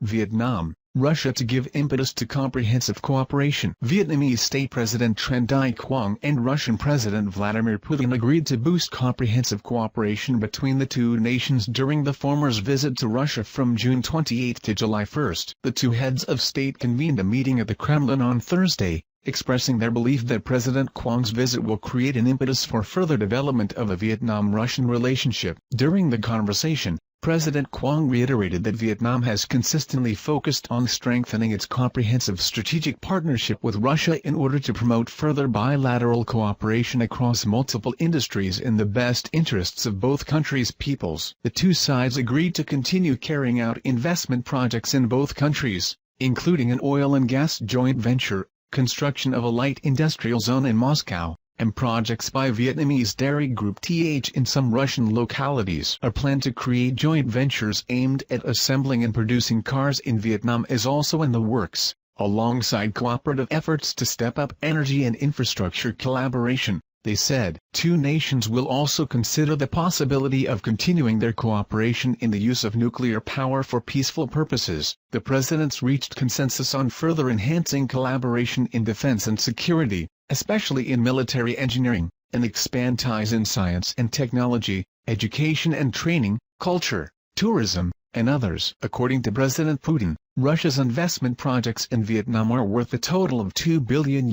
Vietnam, Russia to give impetus to comprehensive cooperation. Vietnamese State President Tran Dai Quang and Russian President Vladimir Putin agreed to boost comprehensive cooperation between the two nations during the former's visit to Russia from June 28 to July 1. The two heads of state convened a meeting at the Kremlin on Thursday, expressing their belief that President Quang's visit will create an impetus for further development of the Vietnam-Russian relationship. During the conversation, President Quang reiterated that Vietnam has consistently focused on strengthening its comprehensive strategic partnership with Russia in order to promote further bilateral cooperation across multiple industries in the best interests of both countries' peoples. The two sides agreed to continue carrying out investment projects in both countries, including an oil and gas joint venture, construction of a light industrial zone in Moscow, and projects by Vietnamese dairy group TH in some Russian localities. A plan to create joint ventures aimed at assembling and producing cars in Vietnam is also in the works, alongside cooperative efforts to step up energy and infrastructure collaboration, they said. Two nations will also consider the possibility of continuing their cooperation in the use of nuclear power for peaceful purposes. The presidents reached consensus on further enhancing collaboration in defense and security, especially in military engineering, and expand ties in science and technology, education and training, culture, tourism, and others. According to President Putin, Russia's investment projects in Vietnam are worth a total of $2 billion,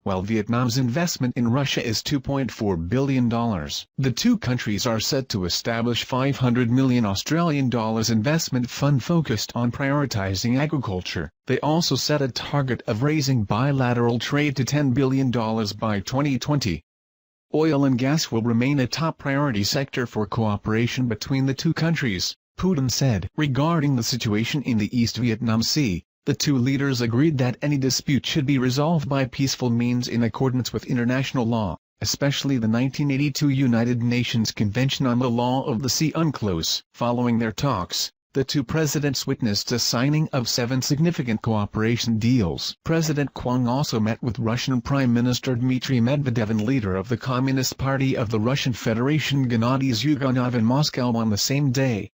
while Vietnam's investment in Russia is $2.4 billion. The two countries are set to establish $500 million Australian dollars investment fund focused on prioritizing agriculture. They also set a target of raising bilateral trade to $10 billion by 2020. Oil and gas will remain a top priority sector for cooperation between the two countries, Putin said. Regarding the situation in the East Vietnam Sea, the two leaders agreed that any dispute should be resolved by peaceful means in accordance with international law, especially the 1982 United Nations Convention on the Law of the Sea UNCLOS. Following their talks, the two presidents witnessed a signing of 7 significant cooperation deals. President Quang also met with Russian Prime Minister Dmitry Medvedev and leader of the Communist Party of the Russian Federation Gennady Zyuganov in Moscow on the same day.